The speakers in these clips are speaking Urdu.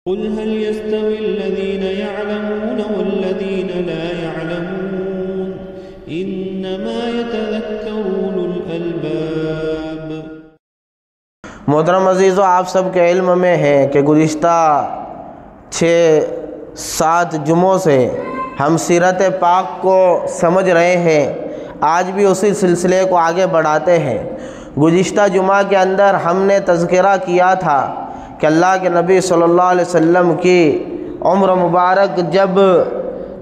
قل هل يستوي الذين يعلمون والذين لا يعلمون انما يتذكر اولو الالباب۔ محترم عزیزو، آپ سب کے علم میں ہے کہ گزشتہ 6-7 جمعوں سے ہم سیرت پاک کو سمجھ رہے ہیں، آج بھی اسی سلسلے کو آگے بڑھاتے ہیں۔ گزشتہ جمعہ کے اندر ہم نے تذکرہ کیا تھا کہ اللہ کے نبی صلی اللہ علیہ وسلم کی عمر مبارک جب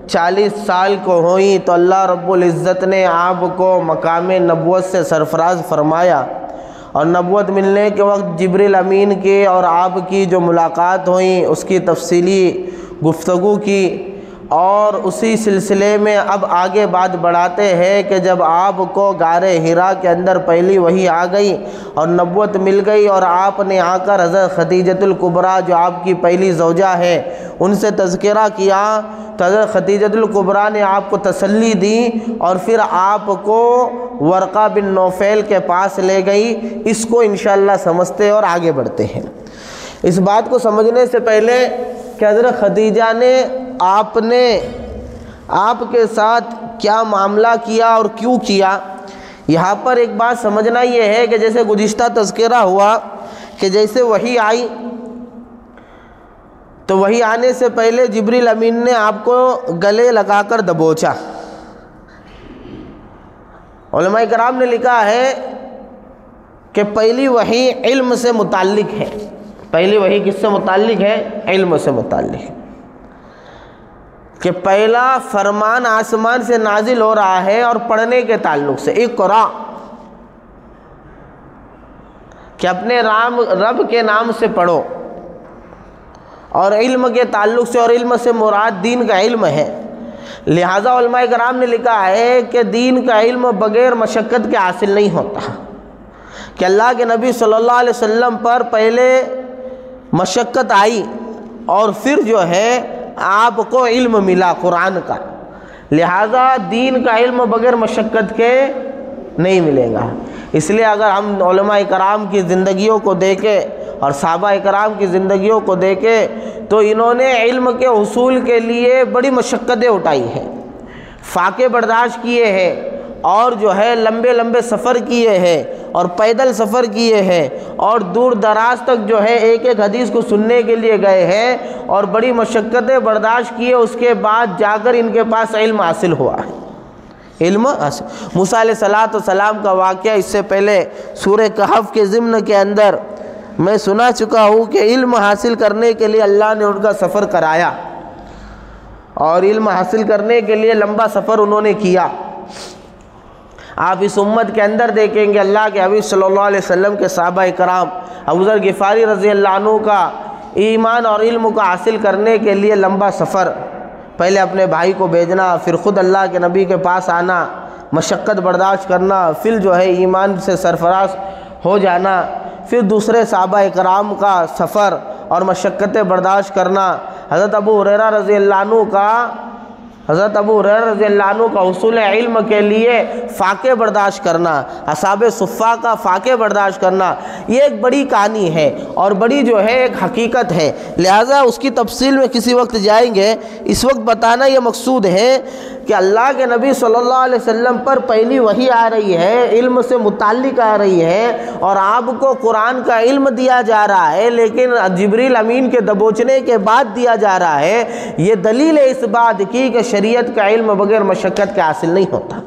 40 سال کو ہوئی تو اللہ رب العزت نے آپ کو مقام نبوت سے سرفراز فرمایا، اور نبوت ملنے کے وقت جبریل امین کی اور آپ کی جو ملاقات ہوئی اس کی تفصیلی گفتگو کی، اور اسی سلسلے میں اب آگے بات بڑھاتے ہیں کہ جب آپ کو غار حرا کے اندر پہلی وحی آ گئی اور نبوت مل گئی، اور آپ نے آ کر حضرت خدیجۃ الکبریٰ جو آپ کی پہلی زوجہ ہے ان سے تذکرہ کیا، تو حضرت خدیجۃ الکبریٰ نے آپ کو تسلی دی اور پھر آپ کو ورقہ بن نوفل کے پاس لے گئی۔ اس کو انشاءاللہ سمجھتے اور آگے بڑھتے ہیں۔ اس بات کو سمجھنے سے پہلے کہ حضرت خدیجہ نے آپ کے ساتھ کیا معاملہ کیا اور کیوں کیا، یہاں پر ایک بات سمجھنا یہ ہے کہ جیسے گزشتہ تذکرہ ہوا کہ جیسے وحی آئی تو وحی آنے سے پہلے جبریل امین نے آپ کو گلے لگا کر دبوچا۔ علماء کرام نے لکھا ہے کہ پہلی وحی علم سے متعلق ہے۔ پہلی وحی کس سے متعلق ہے؟ علم سے متعلق ہے، کہ پہلا فرمان آسمان سے نازل ہو رہا ہے اور پڑھنے کے تعلق سے اقرا، کہ اپنے رب کے نام سے پڑھو، اور علم کے تعلق سے، اور علم سے مراد دین کا علم ہے۔ لہذا علماء کرام نے لکھا ہے کہ دین کا علم بغیر مشقت کے حاصل نہیں ہوتا، کہ اللہ کے نبی صلی اللہ علیہ وسلم پر پہلے مشقت آئی اور پھر جو ہے آپ کو علم ملا قرآن کا، لہذا دین کا علم بغیر مشقت کے نہیں ملے گا۔ اس لیے اگر ہم علماء کرام کی زندگیوں کو دیکھیں اور صحابہ کرام کی زندگیوں کو دیکھیں تو انہوں نے علم کے حصول کے لیے بڑی مشقتیں اٹھائی ہیں، فاقے برداشت کیے ہیں، اور جو ہے لمبے لمبے سفر کیے ہیں، اور پیدل سفر کیے ہیں، اور دور دراز تک جو ہے ایک ایک حدیث کو سننے کے لیے گئے ہیں، اور بڑی مشقتیں برداشت کیے، اس کے بعد جا کر ان کے پاس علم حاصل ہوا ہے۔ علم حاصل۔ موسیٰ علیہ السلام کا واقعہ اس سے پہلے سورہ کہف کے ضمن کے اندر میں سنا چکا ہوں کہ علم حاصل کرنے کے لیے اللہ نے ان کا سفر کرایا، اور علم حاصل کرنے کے لیے لمبا سفر انہوں نے کیا۔ آپ اس امت کے اندر دیکھیں گے اللہ کے حبیب صلی اللہ علیہ وسلم کے صحابہ کرام، ابو ذر غفاری رضی اللہ عنہ کا ایمان اور علم کو حاصل کرنے کے لیے لمبا سفر، پہلے اپنے بھائی کو بھیجنا، پھر خود اللہ کے نبی کے پاس آنا، مشقت برداشت کرنا، پھر جو ہے ایمان سے سرفراز ہو جانا، پھر دوسرے صحابہ کرام کا سفر اور مشقتیں برداشت کرنا، حضرت ابو ہریرہ رضی اللہ عنہ کا حصول علم کے لیے فاقے برداشت کرنا، اصحاب صفہ کا فاقے برداشت کرنا، یہ ایک بڑی کہانی ہے اور بڑی جو ہے ایک حقیقت ہے، لہٰذا اس کی تفصیل میں کسی وقت جائیں گے۔ اس وقت بتانا یہ مقصود ہے کہ اللہ کے نبی صلی اللہ علیہ وسلم پر پہلی وحی آ رہی ہے، علم سے متعلق آ رہی ہے، اور آپ کو قرآن کا علم دیا جا رہا ہے، لیکن جبریل امین کے دبوچنے کے بعد دیا جا رہا ہے۔ یہ دلیل ہے اس بات کی کہ شریعت کا علم بغیر مشقت کے حاصل نہیں ہوتا۔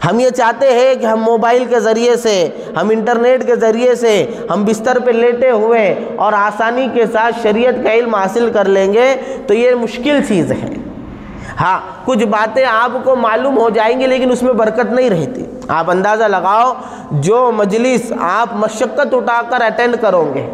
ہم یہ چاہتے ہیں کہ ہم موبائل کے ذریعے سے، ہم انٹرنیٹ کے ذریعے سے، ہم بستر پہ لیٹے ہوئے اور آسانی کے ساتھ شریعت کا علم حاصل کر لیں گے تو یہ مشکل چیز ہے۔ ہاں، کچھ باتیں آپ کو معلوم ہو جائیں گی لیکن اس میں برکت نہیں رہتی۔ آپ اندازہ لگاؤ، جو مجلس آپ مشقت اٹھا کر اٹینڈ کرو گے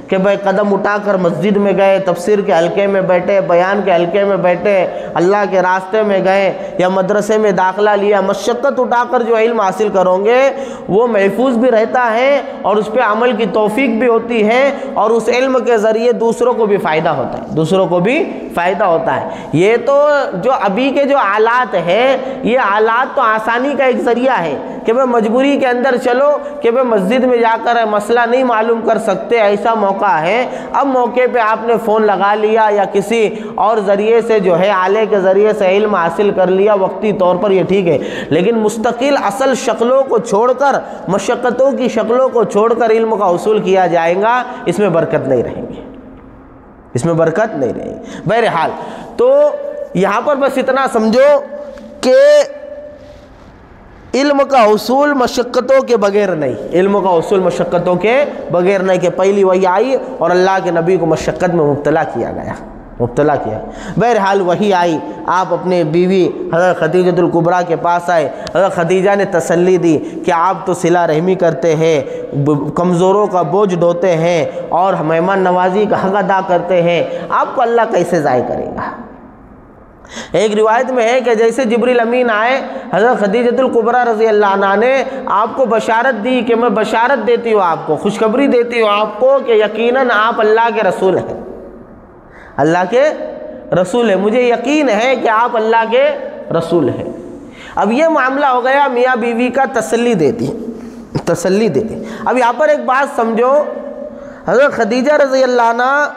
کہ بھائی قدم اٹھا کر مسجد میں گئے، تفسیر کے حلقے میں بیٹھے، بیان کے حلقے میں بیٹھے، اللہ کے راستے میں گئے یا مدرسے میں داخلہ لیا، مشقت اٹھا کر جو علم حاصل کرو گے وہ محفوظ بھی رہتا ہے اور اس پہ عمل کی توفیق بھی ہوتی ہے، اور اس علم کے ذریعے دوسروں کو بھی فائدہ ہوتا ہے، دوسروں کو بھی فائدہ ہوتا ہے۔ یہ تو جو ابھی کے جو آلات ہیں، یہ آلات تو آسانی کا ایک ذریعہ ہے کہ میں مجبوری کے اندر چلو کہ میں مسجد میں جا کر مسئلہ نہیں معلوم کر سکتے، ایسا موقع موقع ہے، اب موقع پہ آپ نے فون لگا لیا یا کسی اور ذریعے سے جو ہے آلے کے ذریعے سے علم حاصل کر لیا وقتی طور پر، یہ ٹھیک ہے، لیکن مستقل اصل شکلوں کو چھوڑ کر، مشقتوں کی شکلوں کو چھوڑ کر علم کا حصول کیا جائے گا، اس میں برکت نہیں رہے گی، اس میں برکت نہیں رہے گی۔ بہرحال تو یہاں پر بس اتنا سمجھو کہ علم کا حصول مشقتوں کے بغیر نہیں، علم کا حصول مشقتوں کے بغیر نہیں، کہ پہلی وحی آئی اور اللہ کے نبی کو مشقت میں مبتلا کیا گیا، مبتلا کیا۔ بہرحال وحی آئی، آپ اپنے بیوی حضرت خدیجہ الکبریٰ کے پاس آئے، حضرت خدیجہ نے تسلی دی کہ آپ تو صلہ رحمی کرتے ہیں، کمزوروں کا بوجھ ڈھوتے ہیں اور مہمان نوازی کا حق ادا کرتے ہیں، آپ کو اللہ کیسے ضائع کرے گا۔ ایک روایت میں ہے کہ جیسے جبریل امین آئے، حضرت خدیجہ الکبریٰ رضی اللہ عنہا نے آپ کو بشارت دی کہ میں بشارت دیتی ہوں آپ کو، خوشخبری دیتی ہوں آپ کو کہ یقیناً آپ اللہ کے رسول ہیں، اللہ کے رسول ہیں، مجھے یقین ہے کہ آپ اللہ کے رسول ہیں۔ اب یہ معاملہ ہو گیا میاں بیوی کا تسلی دیتی، تسلی دیتی۔ اب یہاں پر ایک بات سمجھو، حضرت خدیجہ رضی اللہ عنہا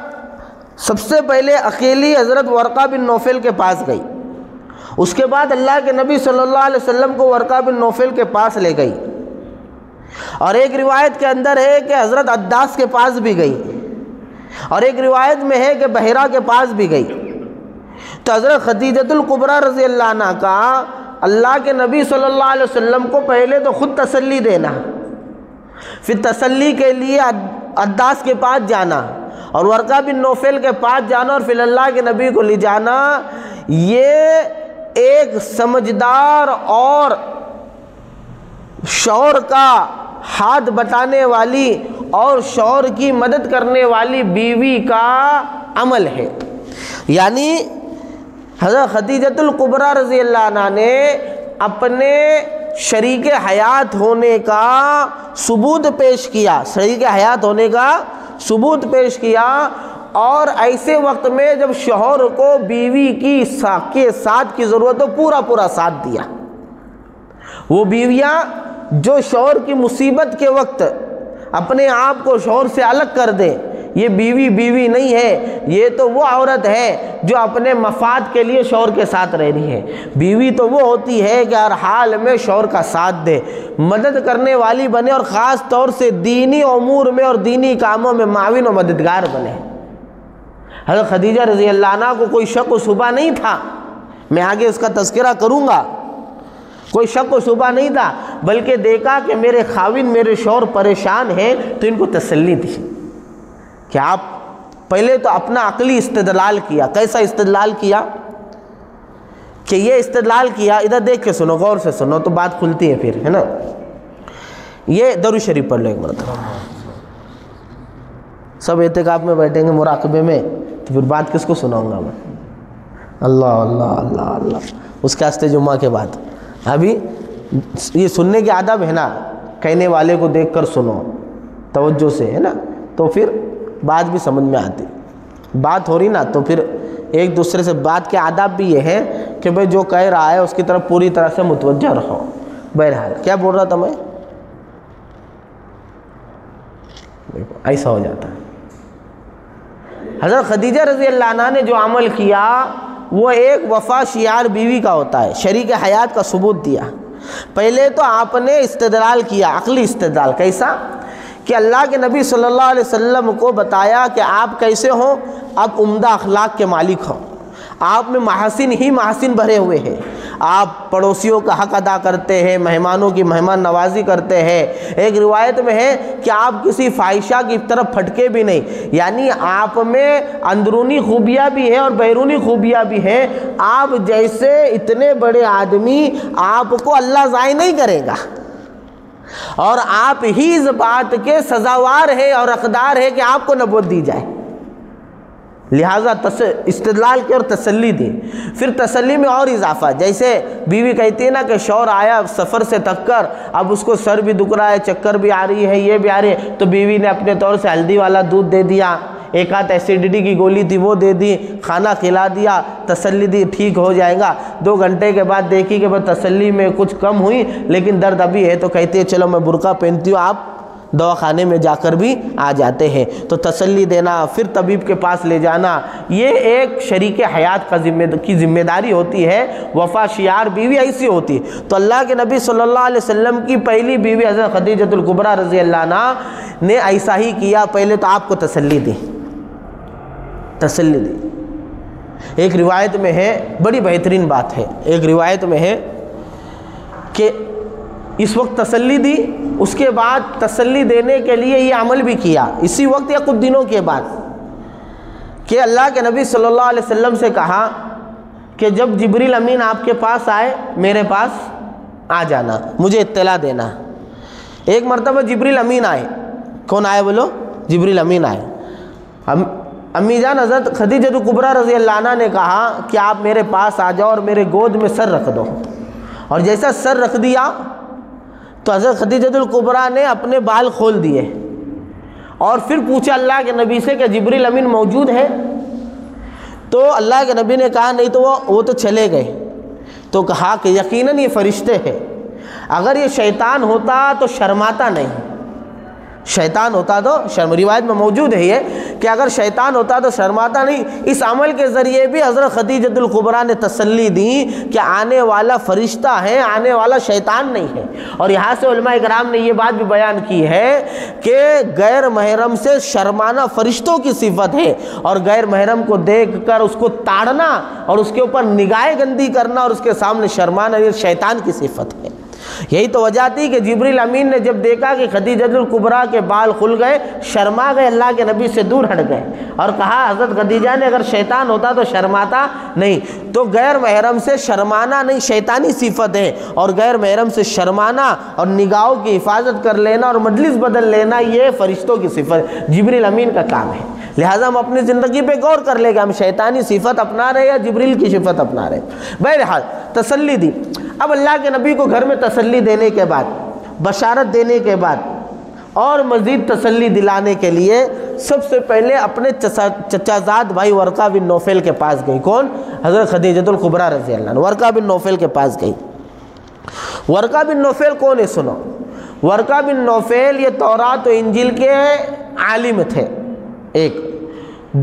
سب سے پہلے اکیلی حضرت ورقہ بن نوفل کے پاس گئی، اس کے بعد اللہ کے نبی صلی اللہ علیہ وسلم کو ورقہ بن نوفل کے پاس لے گئی، اور ایک روایت کے اندر ہے کہ حضرت عداس کے پاس بھی گئی، اور ایک روایت میں ہے کہ بحیرہ کے پاس بھی گئی۔ تو حضرت خدیجہ الکبریٰ رضی اللہ عنہ کا اللہ کے نبی صلی اللہ علیہ وسلم کو پہلے تو خود تسلی دینا، پھر تسلی کے لیے عداس کے پاس جانا اور ورقہ بن نوفل کے پاس جانا اور پھر اللہ کے نبی کو لے جانا، یہ ایک سمجھدار اور شوہر کا ہاتھ بٹانے والی اور شوہر کی مدد کرنے والی بیوی کا عمل ہے۔ یعنی حضرت خدیجہ الکبریٰ رضی اللہ عنہا نے اپنے شریک حیات ہونے کا ثبوت پیش کیا، شریک حیات ہونے کا ثبوت پیش کیا، اور ایسے وقت میں جب شوہر کو بیوی کے ساتھ کی ضرورت ہو پورا ساتھ دیا۔ وہ بیویاں جو شوہر کی مصیبت کے وقت اپنے آپ کو شوہر سے الگ کر دے، یہ بیوی نہیں ہے، یہ تو وہ عورت ہے جو اپنے مفاد کے لیے شوہر کے ساتھ رہ رہی ہے۔ بیوی تو وہ ہوتی ہے کہ ہر حال میں شوہر کا ساتھ دے، مدد کرنے والی بنے، اور خاص طور سے دینی امور میں اور دینی کاموں میں معاون و مددگار بنے۔ حضرت خدیجہ رضی اللہ عنہ کو کوئی شک و شبہ نہیں تھا، میں آگے اس کا تذکرہ کروں گا، کوئی شک و شبہ نہیں تھا، بلکہ دیکھا کہ میرے خاوند میرے شوہر پریشان ہیں تو ان کو تسلی دی کہ آپ پہلے تو اپنا عقلی استدلال کیا۔ کیسا استدلال کیا؟ کہ یہ استدلال کیا، ادھر دیکھ کے سنو، غور سے سنو تو بات کھلتی ہے پھر، ہے نا۔ یہ درود شریف پڑھ لو ایک مرتبہ، سب اعتکاف میں بیٹھیں گے مراقبے میں تو پھر بات کس کو سناؤں گا میں؟ اللہ اللہ اللہ اللہ، اس کے واسطے جمعہ کے بعد ابھی یہ سننے کے آداب ہے نا، کہنے والے کو دیکھ کر سنو توجہ سے، ہے نا، تو پھر بات بھی سمجھ میں آتی، بات ہو رہی نا، تو پھر ایک دوسرے سے بات کے آداب بھی یہ ہے کہ بھئی جو کہہ رہا ہے اس کی طرف پوری طرح سے متوجہ رہو۔ بہرحال کیا بول رہا تھا میں؟ دیکھو ایسا ہو جاتا ہے۔ حضرت خدیجہ رضی اللہ عنہ نے جو عمل کیا وہ ایک وفا شیار بیوی کا ہوتا ہے، شریک حیات کا ثبوت دیا۔ پہلے تو آپ نے استدلال کیا، عقلی استدلال، کیسا؟ کہ اللہ کے نبی صلی اللہ علیہ وسلم کو بتایا کہ آپ کیسے ہوں، آپ عمدہ اخلاق کے مالک ہوں، آپ میں محاسن ہی محاسن بھرے ہوئے ہیں، آپ پڑوسیوں کا حق ادا کرتے ہیں، مہمانوں کی مہمان نوازی کرتے ہیں۔ ایک روایت میں ہے کہ آپ کسی فاحشہ کی طرف پھٹکے بھی نہیں، یعنی آپ میں اندرونی خوبیاں بھی ہیں اور بیرونی خوبیاں بھی ہیں۔ آپ جیسے اتنے بڑے آدمی، آپ کو اللہ ضائع نہیں کرے گا، اور آپ ہی اس بات کے سزاوار ہے اور حقدار ہے کہ آپ کو نبوت دی جائے، لہٰذا استدلال کی اور تسلی دی۔ پھر تسلی میں اور اضافہ، جیسے بیوی کہتی ہے نا کہ شوہر آیا سفر سے تھک کر، اب اس کو سر بھی دکھ رہا ہے، چکر بھی آ رہی ہے، یہ بھی آ رہی ہے، تو بیوی نے اپنے طور سے ہلدی والا دودھ دے دیا، ایک آدھ ایسیڈیٹی کی گولی تھی وہ دے دی، کھانا کھلا دیا، تسلی دی ٹھیک ہو جائے گا۔ 2 گھنٹے کے بعد دیکھی کہ بس تسلی میں کچھ کم ہوئی لیکن درد ابھی ہے، تو کہتی ہے چلو میں برقع پہنتی ہوں، آپ دواخانے میں جا کر بھی آ جاتے ہیں۔ تو تسلی دینا، پھر طبیب کے پاس لے جانا، یہ ایک شریک حیات کی ذمہ داری ہوتی ہے۔ وفا شیار بیوی ایسی ہوتی ہے۔ تو اللہ کے نبی صلی اللہ علیہ وسلم کی پہلی بیوی حضرت خدیجۃ الکبریٰ رضی اللہ عنہا نے ایسا ہی کیا، پہلے تو آپ کو تسلی دی۔ ایک روایت میں ہے، بڑی بہترین بات ہے، ایک روایت میں ہے کہ اس وقت تسلی دی، اس کے بعد تسلی دینے کے لیے یہ عمل بھی کیا اسی وقت یا کچھ دنوں کے بعد، کہ اللہ کے نبی صلی اللہ علیہ وسلم سے کہا کہ جب جبریل امین آپ کے پاس آئے میرے پاس آ جانا، مجھے اطلاع دینا۔ ایک مرتبہ جبریل امین آئے، کون آئے بولو؟ جبریل امین آئے۔ امی جان حضرت خدیجۃ الکبریٰ رضی اللہ عنہ نے کہا کہ آپ میرے پاس آ جاؤ اور میرے گود میں سر رکھ دو، اور جیسا سر رکھ دیا تو حضرت خدیجۃ الکبریٰ نے اپنے بال کھول دیے اور پھر پوچھا اللہ کے نبی سے کہ جبریل امین موجود ہے؟ تو اللہ کے نبی نے کہا نہیں، تو وہ تو چلے گئے۔ تو کہا کہ یقیناً یہ فرشتے ہیں، اگر یہ شیطان ہوتا تو شرماتا نہیں، شیطان ہوتا تو روایت میں موجود ہے یہ کہ اگر شیطان ہوتا تو شرماتا نہیں۔ اس عمل کے ذریعے بھی حضرت خدیجۃ الکبریٰ نے تسلی دی کہ آنے والا فرشتہ ہے، آنے والا شیطان نہیں ہے۔ اور یہاں سے علماء کرام نے یہ بات بھی بیان کی ہے کہ غیر محرم سے شرمانا فرشتوں کی صفت ہے، اور غیر محرم کو دیکھ کر اس کو تاڑنا اور اس کے اوپر نگاہ گندی کرنا اور اس کے سامنے شرمانا یہ شیطان کی صفت ہے۔ یہی تو وجہ تھی کہ جبریل امین نے جب دیکھا کہ خدیجۃ الکبریٰ کے بال کھل گئے، شرما گئے، اللہ کے نبی سے دور ہٹ گئے، اور کہا حضرت خدیجہ نے اگر شیطان ہوتا تو شرماتا نہیں۔ تو غیر محرم سے شرمانا نہیں، شیطانی صفت ہے، اور غیر محرم سے شرمانا اور نگاہوں کی حفاظت کر لینا اور مجلس بدل لینا یہ فرشتوں کی صفت، جبریل امین کا کام ہے۔ لہٰذا ہم اپنی زندگی پہ غور کر لیں کہ ہم شیطانی صفت اپنا رہے یا جبریل کی صفت اپنا رہے۔ بہرحال تسلی دی۔ اب اللہ کے نبی کو گھر میں تسلی دینے کے بعد، بشارت دینے کے بعد اور مزید تسلی دلانے کے لیے سب سے پہلے اپنے چچا زاد بھائی ورقہ بن نوفل کے پاس گئی۔ کون؟ حضرت خدیجۃ الکبریٰ رضی اللہ عنہ، ورقہ بن نوفل کے پاس گئی۔ ورقہ بن نوفل کون ہے سنو؟ ورقہ بن نوفل یہ تورات و انجیل کے عالم تھے ایک،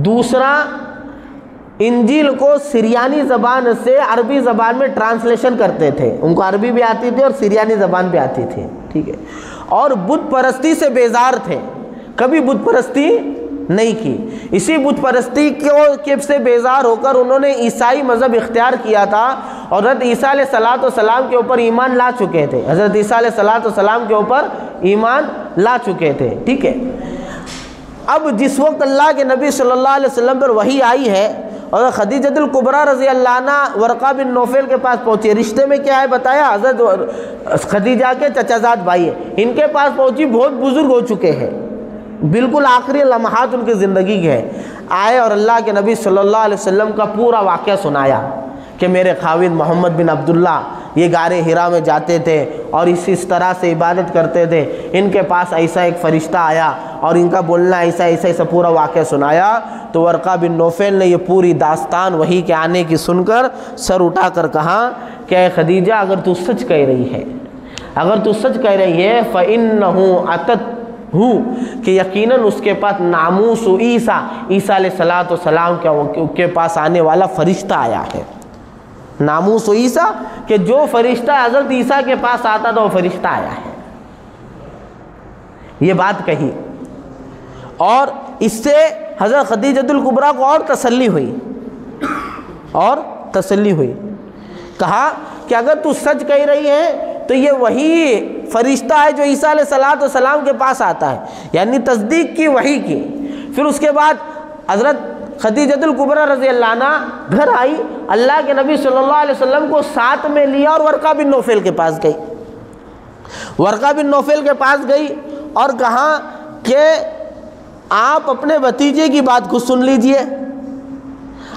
دوسرا انجیل کو سریانی زبان سے عربی زبان میں ٹرانسلیشن کرتے تھے، ان کو عربی بھی آتی تھی اور سریانی زبان بھی آتی تھی، ٹھیک ہے، اور بت پرستی سے بیزار تھے، کبھی بت پرستی نہیں کی۔ اسی بت پرستی سے بیزار ہو کر انہوں نے عیسائی مذہب اختیار کیا تھا، اور حضرت عیسیٰ علیہ السلام کے اوپر ایمان لا چکے تھے، حضرت عیسیٰ علیہ السلام کے اوپر ایمان لا چکے تھے، ٹھیک ہے۔ اب جس وقت اللہ کے نبی صلی اللہ علیہ وسلم پر وحی آئی ہے اور خدیجۃ الکبریٰ رضی اللہ عنہ ورقہ بن نوفل کے پاس پہنچی، رشتے میں کیا ہے بتایا، حضرت خدیجہ کے چچا زاد بھائی ہیں، ان کے پاس پہنچی، بہت بزرگ ہو چکے ہیں، بالکل آخری لمحات ان کی زندگی کے ہیں، آئے اور اللہ کے نبی صلی اللہ علیہ وسلم کا پورا واقعہ سنایا کہ میرے خاوند محمد بن عبداللہ یہ غار حرا میں جاتے تھے اور اس طرح سے عبادت کرتے تھے، ان کے پاس ایسا ایک فرشتہ آیا اور ان کا بولنا ایسا پورا واقعہ سنایا۔ تو ورقہ بن نوفل نے یہ پوری داستان وحی کے آنے کی سن کر سر اٹھا کر کہا کہ اے خدیجہ اگر تو سچ کہہ رہی ہے، اگر تو سچ کہہ رہی ہے فَإِنَّهُ أَتَتْهُ کہ یقیناً اس کے پاس ناموس عیسیٰ علیہ السلام کے پاس آنے والا فرشتہ آیا ہے، ناموس عیسیٰ کہ جو فرشتہ حضرت عیسیٰ کے پاس آتا تھا وہ فرشتہ آیا ہے، یہ بات کہی، اور اس سے حضرت خدیجۃ الکبریٰ کو اور تسلی ہوئی، کہا کہ اگر تو سچ کہہ رہی ہے تو یہ وہی فرشتہ ہے جو عیسیٰ علیہ السلام کے پاس آتا ہے، یعنی تصدیق کی، وحی کی۔ پھر اس کے بعد حضرت خدیجۃ الکبریٰ رضی اللہ عنہ گھر آئی، اللہ کے نبی صلی اللہ علیہ وسلم کو ساتھ میں لیا اور ورقہ بن نوفل کے پاس گئی، ورقہ بن نوفل کے پاس گئی اور کہا کہ آپ اپنے بھتیجے کی بات کو سن لیجئے۔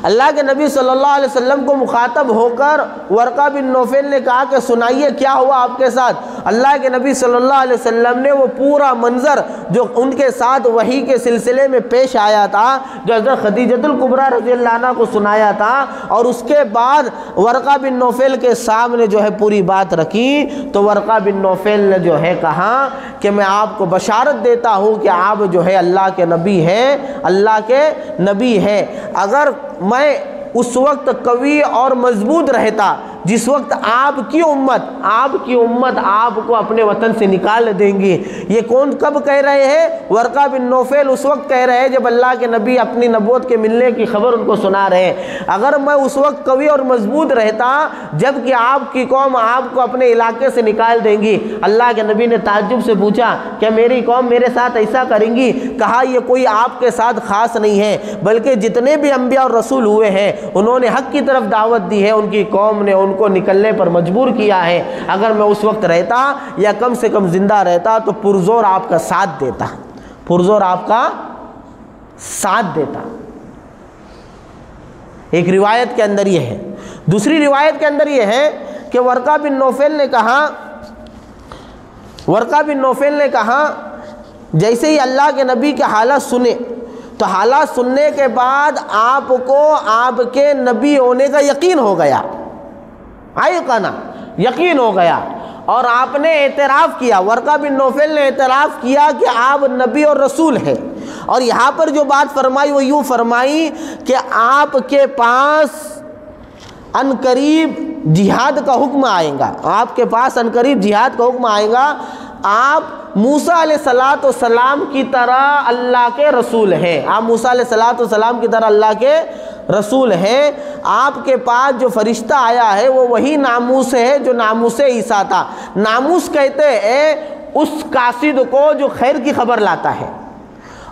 اللہ کے نبی صلی اللہ علیہ وسلم کو مخاطب ہو کر ورقہ بن نوفل نے کہا کہ سنائیے کیا ہوا آپ کے ساتھ، اللہ کے نبی صلی اللہ علیہ وسلم نے وہ پورا منظر جو ان کے ساتھ وحی کے سلسلے میں پیش آیا تھا، جو حضرت خدیجۃ الکبریٰ رضی اللہ عنہ کو سنایا تھا، اور اس کے بعد ورقہ بن نوفل کے سامنے جو ہے پوری بات رکھی، تو ورقہ بن نوفل نے جو ہے کہا کہ میں آپ کو بشارت دیتا ہوں کہ آپ جو ہے اللہ کے نبی ہیں، اللہ کے نبی ہیں۔ اگر میں اس وقت قوی اور مضبوط رہتا جس وقت آپ کی امت آپ کو اپنے وطن سے نکال دیں گی۔ یہ کون کب کہہ رہے ہیں؟ ورقہ بن نوفل اس وقت کہہ رہے ہیں جب اللہ کے نبی اپنی نبوت کے ملنے کی خبر ان کو سنا رہے ہیں۔ اگر میں اس وقت قوی اور مضبوط رہتا جب کہ آپ کی قوم آپ کو اپنے علاقے سے نکال دیں گی۔ اللہ کے نبی نے تعجب سے پوچھا کہ میری قوم میرے ساتھ ایسا کریں گی؟ کہا یہ کوئی آپ کے ساتھ خاص نہیں ہے، بلکہ جتنے بھی انبیاء اور رسول ہوئے ہیں انہوں نے حق کی طرف دعوت دی ہے، ان کی قوم نے ان کو نکلنے پر مجبور کیا ہے۔ اگر میں اس وقت رہتا یا کم سے کم زندہ رہتا تو پرزور آپ کا ساتھ دیتا، پرزور آپ کا ساتھ دیتا۔ ایک روایت کے اندر یہ ہے۔ دوسری روایت کے اندر یہ ہے کہ ورقہ بن نوفل نے کہا جیسے ہی اللہ کے نبی کے حالات سنے تو حالات سننے کے بعد آپ کو آپ کے نبی ہونے کا یقین ہو گیا، یقین ہو گیا، اور آپ نے اعتراف کیا، ورقہ بن نوفل نے اعتراف کیا کہ آپ نبی اور رسول ہیں۔ اور یہاں پر جو بات فرمائی وہ یوں فرمائی کہ آپ کے پاس عنقریب جہاد کا حکم آئے گا، آپ کے پاس عنقریب جہاد کا حکم آئے گا۔ آپ موسیٰ علیہ السلام کی طرح اللہ کے رسول ہیں، آپ موسیٰ علیہ السلام کی طرح اللہ کے رسول ہیں۔ آپ کے پاس جو فرشتہ آیا ہے وہ وہی ناموس ہے جو ناموس عیسیٰ تھا۔ ناموس کہتے ہیں اس قاصد کو جو خیر کی خبر لاتا ہے،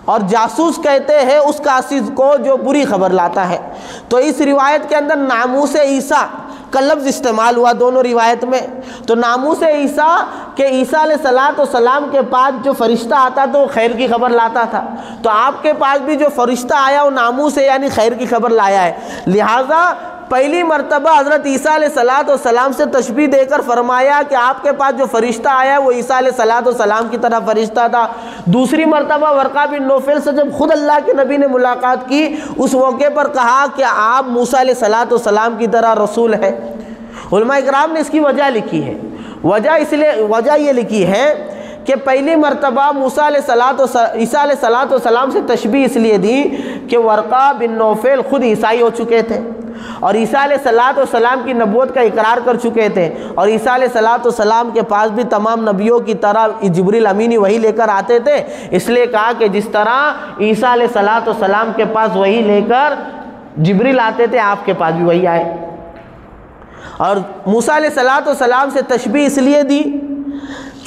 اور جاسوس کہتے ہیں اس قاصد کو جو بری خبر لاتا ہے۔ تو اس روایت کے اندر ناموس عیسیٰ کا لفظ استعمال ہوا دونوں روایت میں۔ تو ناموس عیسیٰ کہ عیسیٰ علیہ السلام کے پاس جو فرشتہ آتا تو وہ خیر کی خبر لاتا تھا، تو آپ کے پاس بھی جو فرشتہ آیا وہ ناموس ہے، یعنی خیر کی خبر لایا ہے۔ لہٰذا پہلی مرتبہ حضرت عیسیٰ علیہ السلام سے تشبیہ دے کر فرمایا کہ آپ کے پاس جو فرشتہ آیا وہ عیسیٰ علیہ السلام کی طرح فرشتہ تھا۔ دوسری مرتبہ ورقہ بن نوفل سے جب خود اللہ کے نبی نے ملاقات کی اس موقع پر کہا کہ آپ موسیٰ علیہ السلام کی طرح رسول ہیں۔ علماء اکرام نے اس کی وجہ لکھی ہے، وجہ یہ لکھی ہے کہ پہلی مرتبہ عیسیٰ علیہ السلام سے تشبیہ اس لیے دی کہ ورقہ بن نوفل خود عیسائی ہو چکے تھے، اور عیسیٰ علیہ السلام کی نبوت کا اقرار کر چکے تھے، اور عیسیٰ علیہ السلام کے پاس بھی تمام نبیوں کی طرح جبریل امینی وہی لے کر آتے تھے۔ اس لیے کہا کہ جس طرح عیسیٰ علیہ السلام کے پاس وہی لے کر جبریل آتے تھے آپ کے پاس بھی وہی آئے۔ اور موسیٰ علیہ السلام سے تشبیہ اس لیے دی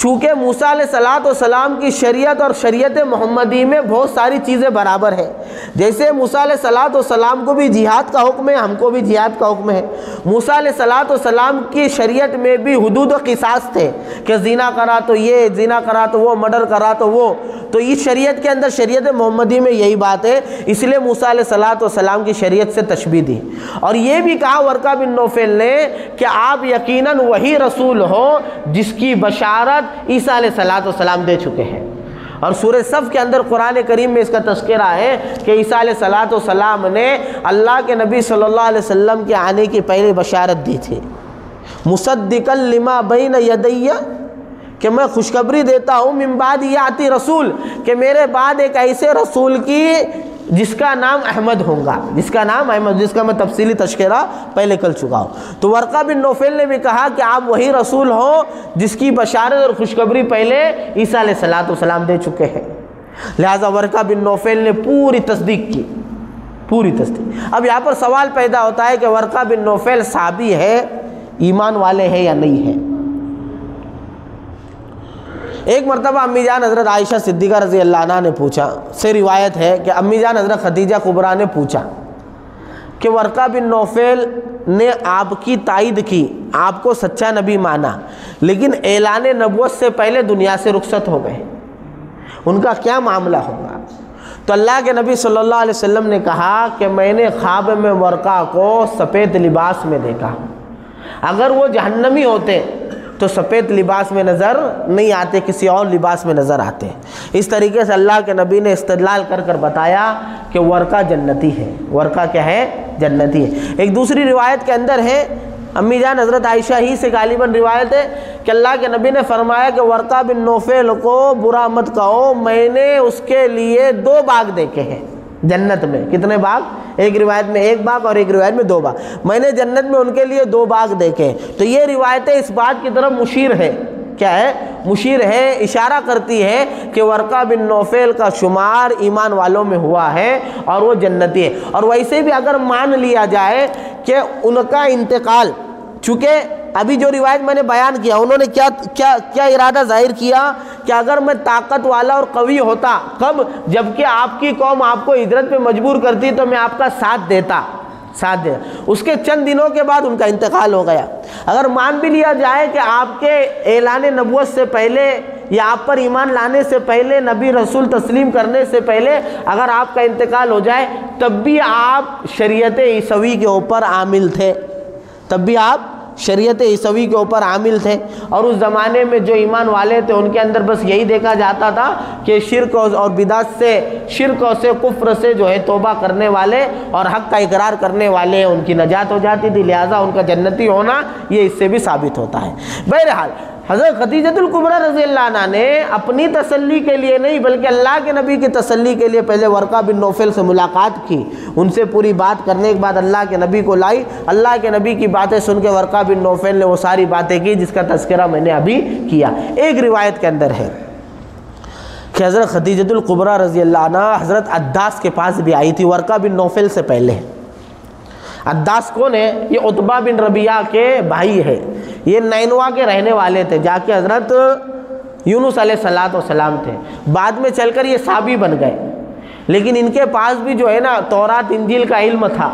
چونکہ موسیٰ علیہ السلام کی شریعت اور شریعت محمدی میں بہت ساری چیزیں برابر ہیں۔ جیسے موسیٰ علیہ السلام کو بھی جہاد کا حکم ہے، ہم کو بھی جہاد کا حکم ہے۔ موسیٰ علیہ السلام کی شریعت میں بھی حدود و قصاص تھے کہ زنا کرا تو یہ، زنا کرا تو وہ، مرڈر کرا تو وہ۔ تو اس شریعت کے اندر شریعت محمدی میں یہی بات ہے، اس لیے موسیٰ علیہ السلام کی شریعت سے تشبیہ دی۔ اور یہ بھی کہا ورقہ بن نوفل نے کہ آپ یقیناً وہی رسول ہو جس کی بشارت عیسیٰ علیہ السلام دے چکے ہیں۔ اور سورہ صف کے اندر قرآن کریم میں اس کا تذکرہ ہے کہ عیسیٰ علیہ السلام نے اللہ کے نبی صلی اللہ علیہ وسلم کے آنے کی پہلے بشارت دی تھی، مصدقا لما بین یدی، کہ میں خوشخبری دیتا ہوں من بعد یاتی رسول، کہ میرے بعد ایک ایسے رسول کی جس کا نام احمد ہوگا، جس کا نام احمد، جس کا میں تفصیلی تذکرہ پہلے کر چکا ہوں۔ تو ورقہ بن نوفل نے بھی کہا کہ آپ وہی رسول ہو جس کی بشارت اور خوشخبری پہلے عیسیٰ علیہ السلام دے چکے ہیں۔ لہٰذا ورقہ بن نوفل نے پوری تصدیق کی، پوری تصدیق۔ اب یہاں پر سوال پیدا ہوتا ہے کہ ورقہ بن نوفل صحابی ہے، ایمان والے ہیں یا نہیں ہیں؟ ایک مرتبہ امی جان حضرت عائشہ صدیقہ رضی اللہ عنہ نے پوچھا، سے روایت ہے کہ امی جان حضرت خدیجہ کبریٰ نے پوچھا کہ ورقہ بن نوفل نے آپ کی تائید کی، آپ کو سچا نبی مانا، لیکن اعلان نبوت سے پہلے دنیا سے رخصت ہو گئے، ان کا کیا معاملہ ہوگا؟ تو اللہ کے نبی صلی اللہ علیہ وسلم نے کہا کہ میں نے خواب میں ورقہ کو سفید لباس میں دیکھا، اگر وہ جہنمی ہوتے تو سفید لباس میں نظر نہیں آتے، کسی اور لباس میں نظر آتے ہیں۔ اس طریقے سے اللہ کے نبی نے استدلال کر کر بتایا کہ ورقہ جنتی ہے، ورقہ کیا ہے؟ جنتی ہے۔ ایک دوسری روایت کے اندر ہے، امی جان حضرت عائشہ ہی سے غالباً روایت ہے کہ اللہ کے نبی نے فرمایا کہ ورقہ بن نوفل کو برا مت کہو، میں نے اس کے لیے 2 باغ دیکھے ہیں جنت میں۔ کتنے باغ؟ ایک روایت میں 1 باغ اور ایک روایت میں 2 باغ۔ میں نے جنت میں ان کے لیے 2 باغ دیکھے۔ تو یہ روایتیں اس بات کی طرف مشیر ہے، کیا ہے؟ مشیر ہے، اشارہ کرتی ہے کہ ورقہ بن نوفل کا شمار ایمان والوں میں ہوا ہے اور وہ جنتی ہے۔ اور ویسے بھی اگر مان لیا جائے کہ ان کا انتقال، چونکہ ابھی جو روایت میں نے بیان کیا، انہوں نے کیا ارادہ ظاہر کیا کہ اگر میں طاقت والا اور قوی ہوتا، کب؟ جبکہ آپ کی قوم آپ کو ہجرت پہ مجبور کرتی تو میں آپ کا ساتھ دیتا۔ اس کے چند دنوں کے بعد ان کا انتقال ہو گیا۔ اگر مان بھی لیا جائے کہ آپ کے اعلان نبوت سے پہلے یا آپ پر ایمان لانے سے پہلے، نبی رسول تسلیم کرنے سے پہلے اگر آپ کا انتقال ہو جائے، تب بھی آپ شریعت عیسوی کے اوپر عامل تھے، شریعت عیسوی کے اوپر عامل تھے۔ اور اس زمانے میں جو ایمان والے تھے ان کے اندر بس یہی دیکھا جاتا تھا کہ شرک اور بدعت سے، شرک سے، کفر سے جو ہے توبہ کرنے والے اور حق کا اقرار کرنے والے ان کی نجات ہو جاتی تھی، لہٰذا ان کا جنتی ہونا یہ اس سے بھی ثابت ہوتا ہے۔ بہرحال حضرت خدیجۃ الکبریٰ رضی اللہ عنہ نے اپنی تسلی کے لیے نہیں بلکہ اللہ کے نبی کی تسلی کے لیے پہلے ورقہ بن نوفل سے ملاقات کی، ان سے پوری بات کرنے کے بعد اللہ کے نبی کو لائی۔ اللہ کے نبی کی باتیں سن کے ورقہ بن نوفل نے وہ ساری باتیں کی جس کا تذکرہ میں نے ابھی کیا۔ ایک روایت کے اندر ہے کہ حضرت خدیجۃ الکبریٰ رضی اللہ عنہ حضرت عداس کے پاس بھی آئی تھی ورقہ بن نوفل سے پہلے۔ عداس کون ہے؟ یہ عتبہ بن ربیعہ کے بھائی ہے، یہ نینوا کے رہنے والے تھے، جا کے حضرت یونس علیہ السلام تھے، بعد میں چل کر یہ صحابی بن گئے، لیکن ان کے پاس بھی جو ہے نا تورات انجیل کا علم تھا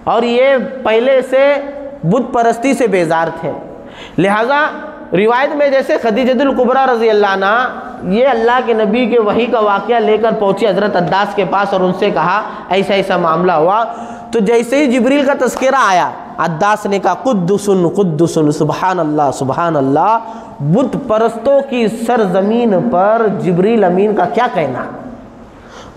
اور یہ پہلے سے بت پرستی سے بیزار تھے۔ لہٰذا روایت میں جیسے خدیجۃ الکبریٰ رضی اللہ عنہ یہ اللہ کے نبی کے وحی کا واقعہ لے کر پہنچی حضرت عداس کے پاس اور ان سے کہا ایسا ایسا معاملہ ہوا، تو جیسے ہی جبریل کا تذکرہ آیا عداس نے کہا قدس قدس، سبحان اللہ سبحان اللہ، بت پرستوں کی سرزمین پر جبریل امین کا کیا کہنا،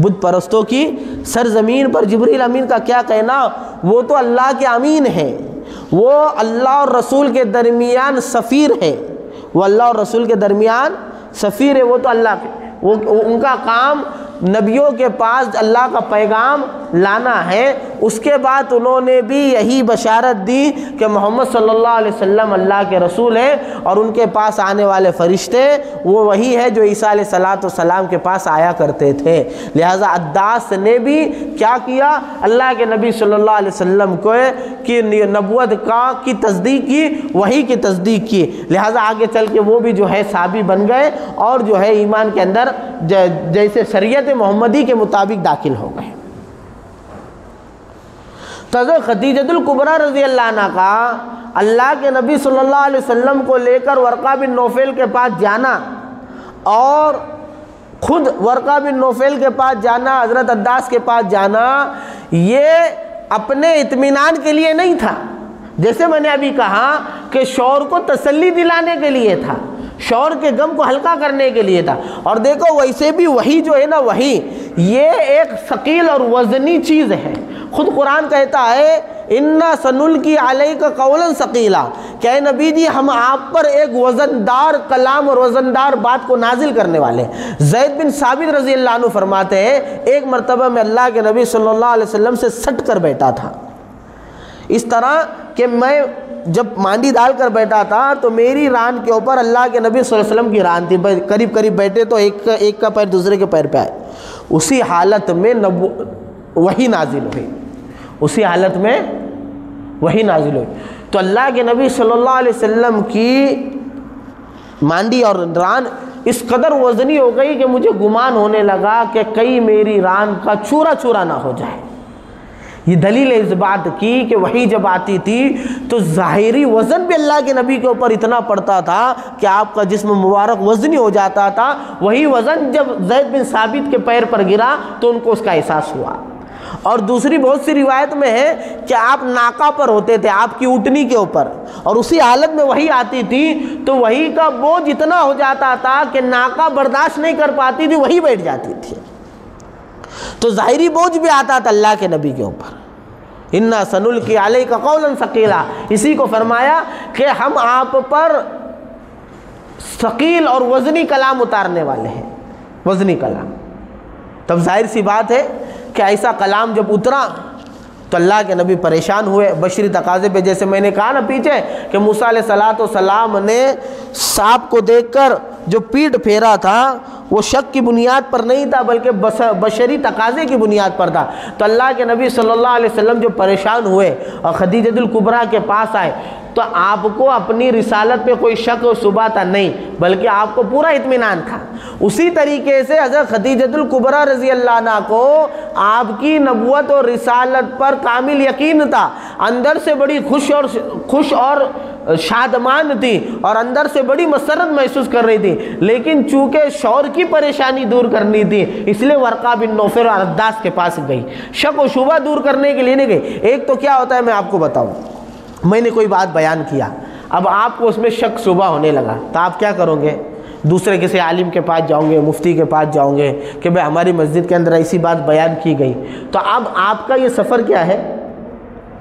بت پرستوں کی سرزمین پر جبریل امین کا کیا کہنا، وہ تو اللہ کے امین ہے، وہ اللہ اور رسول کے درمیان سفیر ہے، وہ اللہ اور رسول کے درمیان سفیر ہے، وہ تو اللہ کے، وہ ان کا کام نبیوں کے پاس اللہ کا پیغام لانا ہے۔ اس کے بعد انہوں نے بھی یہی بشارت دی کہ محمد صلی اللہ علیہ وسلم اللہ کے رسول ہیں اور ان کے پاس آنے والے فرشتے وہ وہی ہے جو عیسیٰ علیہ السلام کے پاس آیا کرتے تھے۔ لہٰذا عداس نے بھی کیا کیا؟ اللہ کے نبی صلی اللہ علیہ وسلم کو کی نبوت کی تصدیق کی، وحی کی تصدیق کی، لہٰذا آگے چل کے وہ بھی جو ہے صحابی بن گئے اور جو ہے ایمان کے اندر جیسے شریعت محمدی کے مطابق داخل ہو گئے۔ حضرت خدیجۃ الکبریٰ رضی اللہ عنہ کا اللہ کے نبی صلی اللہ علیہ وسلم کو لے کر ورقہ بن نوفل کے پاس جانا اور خود ورقہ بن نوفل کے پاس جانا، حضرت عداس کے پاس جانا، یہ اپنے اطمینان کے لیے نہیں تھا، جیسے میں نے ابھی کہا کہ شوہر کو تسلی دلانے کے لیے تھا، شوہر کے غم کو ہلکا کرنے کے لیے تھا۔ اور دیکھو ویسے بھی وحی جو ہے نا، وحی یہ ایک ثقیل اور وزنی چیز ہے۔ خود قرآن کہتا ہے اِنَّا سَنُلْقِي عَلَيْكَ قَوْلًا ثَقِيلًا، کہ اے نبی جی ہم آپ پر ایک وزندار کلام اور وزندار بات کو نازل کرنے والے ہیں۔ زید بن ثابت رضی اللہ عنہ فرماتے ہیں ایک مرتبہ میں اللہ کے نبی صلی اللہ علیہ وسلم سے سٹ کر بیٹھا تھا، اس طرح کہ میں جب مانڈی ڈال کر بیٹھا تھا تو میری ران کے اوپر اللہ کے نبی صلی اللہ علیہ وسلم کی ران تھی، قریب قریب بیٹھے تو ایک کا پیر دوسرے کے پیر پہ آئے، اسی حالت میں وحی نازل ہوئی، اسی حالت میں وحی نازل ہوئی۔ تو اللہ کے نبی صلی اللہ علیہ وسلم کی مانڈی اور ران اس قدر وزنی ہو گئی کہ مجھے گمان ہونے لگا کہ کئی میری ران کا چورا چورا نہ ہو جائے۔ یہ دلیل اس بات کی کہ وحی جب آتی تھی تو ظاہری وزن بھی اللہ کے نبی کے اوپر اتنا پڑتا تھا کہ آپ کا جسم مبارک وزنی ہو جاتا تھا۔ وہی وزن جب زید بن ثابت کے پیر پر گرا تو ان کو اس کا احساس ہوا، اور دوسری بہت سی روایت میں ہے کہ آپ ناکا پر ہوتے تھے، آپ کی اونٹنی کے اوپر، اور اسی حالت میں وحی آتی تھی تو وحی کا بوجھ اتنا ہو جاتا تھا کہ ناکا برداشت نہیں کر پاتی تھی، وہی بیٹھ جاتی تھی، تو ظاہری بوجھ بھی آتا تھا اللہ کے نبی کے اوپر۔ اِنَّا سَنُلْقِي عَلَيْكَ قَوْلًا ثَقِيلًا، اسی کو فرمایا کہ ہم آپ پر ثقیل اور وزنی کلام اتارنے والے ہیں، وزنی کلام۔ تب ظاہر سی بات ہے کہ ایسا کلام جب اترا تو اللہ کے نبی پریشان ہوئے بشری تقاضے پہ، جیسے میں نے کہا نا پیچھے کہ موسیٰ علیہ السلام نے سانپ کو دیکھ کر جو پیٹ پھیرا تھا وہ شک کی بنیاد پر نہیں تھا بلکہ بشری تقاضے کی بنیاد پر تھا، تو اللہ کے نبی صلی اللہ علیہ وسلم جو پریشان ہوئے اور خدیجہ الکبریٰ کے پاس آئے تو آپ کو اپنی رسالت پہ کوئی شک و شبہ تھا نہیں، بلکہ آپ کو پورا اطمینان تھا۔ اسی طریقے سے حضرت خدیجہ الکبریٰ رضی اللہ عنہ کو آپ کی نبوت اور رسالت پر کامل یقین تھا، اندر سے بڑی خوش اور شادمان تھی اور اندر سے بڑی مسرت محسوس کر رہی تھی، لیکن چونکہ شوہر کی پریشانی دور کرنی تھی اس لیے ورقہ بن نوفل اور عداس کے پاس گئی، شک و شبہ دور کرنے کے لیے نہیں گئی۔ ایک تو کیا ہوتا ہے میں آپ کو بتاؤں، میں نے کوئی بات بیان کیا، اب آپ کو اس میں شک شبہ ہونے لگا تو آپ کیا کرو گے؟ دوسرے کسی عالم کے پاس جاؤں گے، مفتی کے پاس جاؤں گے کہ بھئی ہماری مسجد کے اندر ایسی بات بیان کی گئی، تو اب آپ کا یہ سفر کیا ہے؟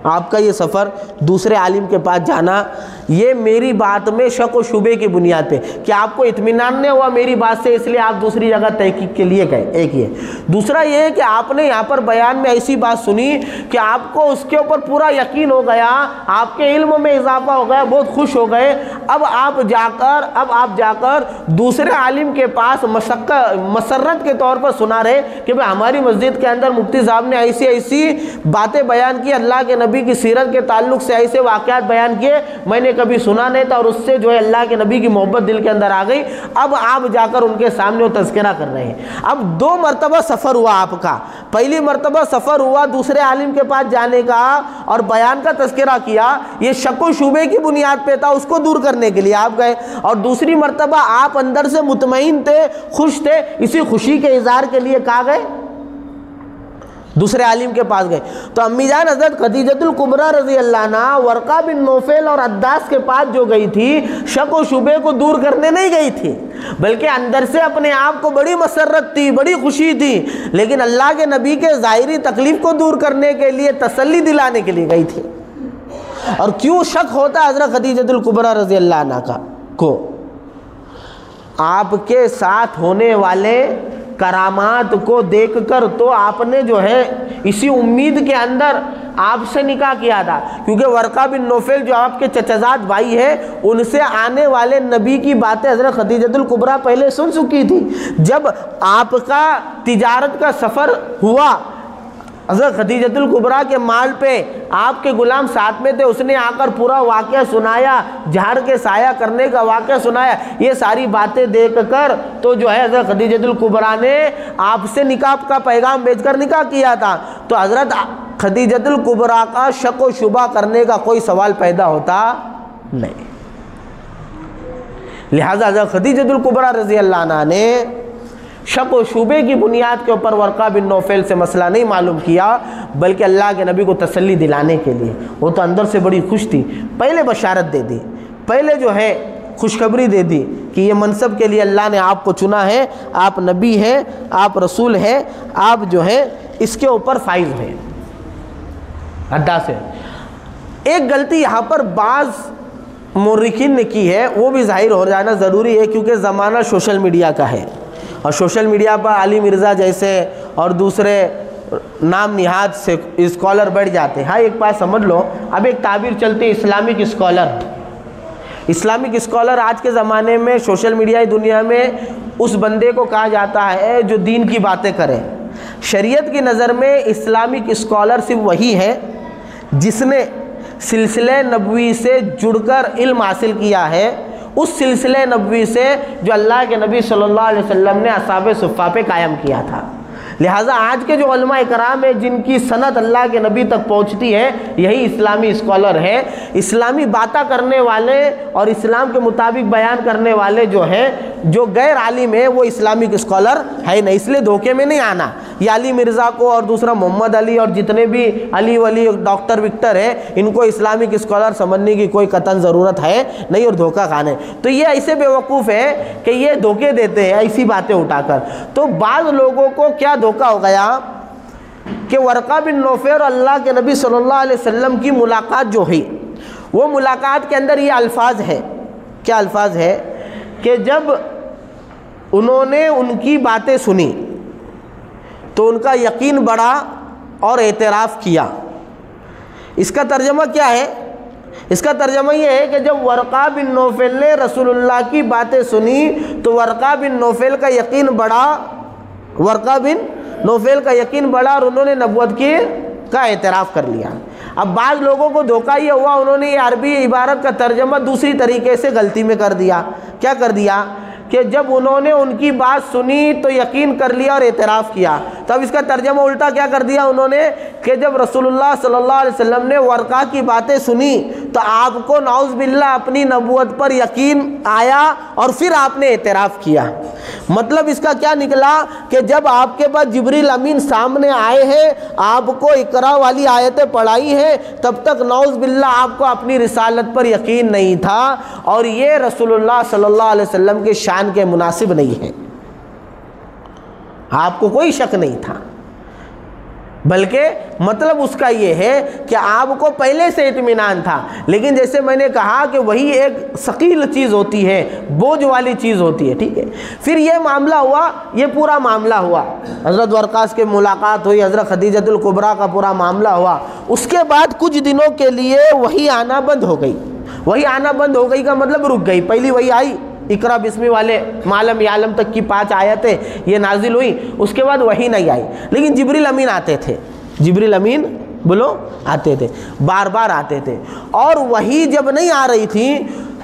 آپ کا یہ سفر دوسرے عالم کے پاس جانا، یہ میری بات میں شک و شبے کی بنیاد پہ کہ آپ کو اطمینان نہیں ہوا میری بات سے، اس لیے آپ دوسری جگہ تحقیق کے لیے گئے، ایک یہ۔ دوسرا یہ ہے کہ آپ نے یہاں پر بیان میں ایسی بات سنی کہ آپ کو اس کے اوپر پورا یقین ہو گیا، آپ کے علم میں اضافہ ہو گیا، بہت خوش ہو گئے، اب آپ جا کر دوسرے عالم کے پاس مسرت کے طور پر سنا رہے کہ بھئی ہماری مسجد کے اندر مفتی صاحب نے ایسی باتیں بیان کی، اللہ کے نبی کی سیرت کے تعلق سے ایسے واقعات بیان کیے، میں نے کبھی سنا نہیں تھا، اور اس سے جو ہے اللہ کے نبی کی محبت دل کے اندر آ گئی۔ اب آپ جا کر ان کے سامنے وہ تذکرہ کر رہے ہیں۔ اب 2 مرتبہ سفر ہوا آپ کا، پہلی مرتبہ سفر ہوا دوسرے عالم کے پاس جانے کا اور بیان کا تذکرہ کیا، یہ شک و شبے کی بنیاد پہ تھا، اس کو دور کرنے کے لیے آپ گئے، اور دوسری مرتبہ آپ اندر سے مطمئن تھے، خوش تھے، اسی خوشی کے اظہار کے لیے کہا گئے دوسرے عالم کے پاس گئے۔ تو امی جان حضرت خدیجہ الکبریٰ رضی اللہ عنہ ورقہ بن نوفل اور عداس کے پاس جو گئی تھی، شک و شبے کو دور کرنے نہیں گئی تھی، بلکہ اندر سے اپنے آپ کو بڑی مسرت تھی، بڑی خوشی تھی، لیکن اللہ کے نبی کے ظاہری تکلیف کو دور کرنے کے لیے، تسلی دلانے کے لیے گئی تھی۔ اور کیوں شک ہوتا ہے حضرت خدیجہ الکبریٰ رضی اللہ عنہ کو؟ آپ کے ساتھ ہونے والے کرامات کو دیکھ کر تو آپ نے جو ہے اسی امید کے اندر آپ سے نکاح کیا تھا، کیونکہ ورقہ بن نوفل جو آپ کے چچزاد بھائی ہے، ان سے آنے والے نبی کی باتیں حضرت خدیجہ الکبریٰ پہلے سن چکی تھی۔ جب آپ کا تجارت کا سفر ہوا، حضرت خدیجہ الکبریٰ کے مال پہ آپ کے غلام ساتھ میں تھے، اس نے آ کر پورا واقعہ سنایا، جھاڑ کے سایہ کرنے کا واقعہ سنایا، یہ ساری باتیں دیکھ کر تو جو ہے حضرت خدیجہ الکبریٰ نے آپ سے نکاح کا پیغام بھیج کر نکاح کیا تھا، تو حضرت خدیجہ الکبریٰ کا شک و شبہ کرنے کا کوئی سوال پیدا ہوتا نہیں۔ لہذا حضرت خدیجہ الکبریٰ رضی اللہ عنہ نے شک و شبے کی بنیاد کے اوپر ورقہ بن نوفل سے مسئلہ نہیں معلوم کیا، بلکہ اللہ کے نبی کو تسلی دلانے کے لیے، وہ تو اندر سے بڑی خوش تھی، پہلے بشارت دے دی، پہلے جو ہے خوشخبری دے دی کہ یہ منصب کے لیے اللہ نے آپ کو چنا ہے، آپ نبی ہیں، آپ رسول ہیں، آپ جو ہے اس کے اوپر فائز ہیں۔ ادا سے ایک غلطی یہاں پر بعض مورخین نے کی ہے، وہ بھی ظاہر ہو جانا ضروری ہے، کیونکہ زمانہ سوشل میڈیا کا ہے، اور سوشل میڈیا پر علی مرزا جیسے اور دوسرے نام نہاد سے اسکالر بیٹھ جاتے ہیں۔ ہاں ایک بات سمجھ لو، اب ایک تعبیر چلتی ہے اسلامک اسکالر۔ اسلامک اسکالر آج کے زمانے میں سوشل میڈیا دنیا میں اس بندے کو کہا جاتا ہے جو دین کی باتیں کرے۔ شریعت کی نظر میں اسلامک اسکالر صرف وہی ہے جس نے سلسلہ نبوی سے جڑ کر علم حاصل کیا ہے، اس سلسلہ نبوی سے جو اللہ کے نبی صلی اللہ علیہ وسلم نے اصحاب صفہ پہ قائم کیا تھا۔ لہٰذا آج کے جو علماء کرام ہیں جن کی سند اللہ کے نبی تک پہنچتی ہے، یہی اسلامی اسکالر ہے۔ اسلامی باتیں کرنے والے اور اسلام کے مطابق بیان کرنے والے جو ہیں، جو غیر عالم ہیں، وہ اسلامک اسکالر ہے نہیں، اس لیے دھوکے میں نہیں آنا۔ یہ علی مرزا کو اور دوسرا محمد علی اور جتنے بھی علی ولی ڈاکٹر وکٹر ہیں ان کو اسلامک اسکالر سمجھنے کی کوئی قطعاً ضرورت ہے نہیں اور دھوکہ کھانے. تو یہ ایسے بیوقوف ہے کہ یہ دھوکے دیتے ہیں ایسی باتیں اٹھا کر. تو بعض لوگوں کو کیا دھوکہ ہو گیا کہ ورقہ بن نوفل اور اللہ کے نبی صلی اللہ علیہ وسلم کی ملاقات جو ہوئی وہ ملاقات کے اندر یہ الفاظ ہے. کیا الفاظ ہے کہ جب انہوں نے ان کی باتیں سنی تو ان کا یقین بڑھا اور اعتراف کیا. اس کا ترجمہ کیا ہے؟ اس کا ترجمہ یہ ہے کہ جب ورقہ بن نوفل نے رسول اللہ کی باتیں سنی تو ورقہ بن نوفل کا یقین بڑھا، ورقہ بن نوفل کا یقین بڑھا اور انہوں نے نبوت کا اعتراف کر لیا. اب بعض لوگوں کو دھوکہ یہ ہوا، انہوں نے یہ عربی عبارت کا ترجمہ دوسری طریقے سے غلطی میں کر دیا. کیا کر دیا کہ جب انہوں نے ان کی بات سنی تو یقین کر لیا اور اعتراف کیا. تو اب اس کا ترجمہ الٹا کیا کر دیا انہوں نے کہ جب رسول اللہ صلی اللہ علیہ وسلم نے ورقہ کی باتیں سنی تو آپ کو نعوذ باللہ اپنی نبوت پر یقین آیا اور پھر آپ نے اعتراف کیا. مطلب اس کا کیا نکلا کہ جب آپ کے پاس جبریل امین سامنے آئے ہیں، آپ کو اقرا والی آیتیں پڑھائی ہیں، تب تک نعوذ باللہ آپ کو اپنی رسالت پر یقین نہیں تھا اور یہ رسول اللہ صلی اللہ علیہ وسلم کے شان کے مناسب نہیں ہے. آپ کو کوئی شک نہیں تھا، بلکہ مطلب اس کا یہ ہے کہ آپ کو پہلے سے اطمینان تھا. لیکن جیسے میں نے کہا کہ وہی ایک ثقیل چیز ہوتی ہے، بوجھ والی چیز ہوتی ہے. ٹھیک ہے، پھر یہ معاملہ ہوا، یہ پورا معاملہ ہوا، حضرت ورقاس کے ملاقات ہوئی، حضرت خدیجۃ الکبریٰ کا پورا معاملہ ہوا. اس کے بعد کچھ دنوں کے لیے وہی آنا بند ہو گئی. وہی آنا بند ہو گئی کا مطلب رک گئی. پہلی وہی آئی، اقرا بسمی والے معلم یعلم تک کی 5 آیتیں یہ نازل ہوئی، اس کے بعد وہی نہیں آئی. لیکن جبریل امین آتے تھے، جبریل امین بولو آتے تھے، بار بار آتے تھے. اور وہی جب نہیں آ رہی تھی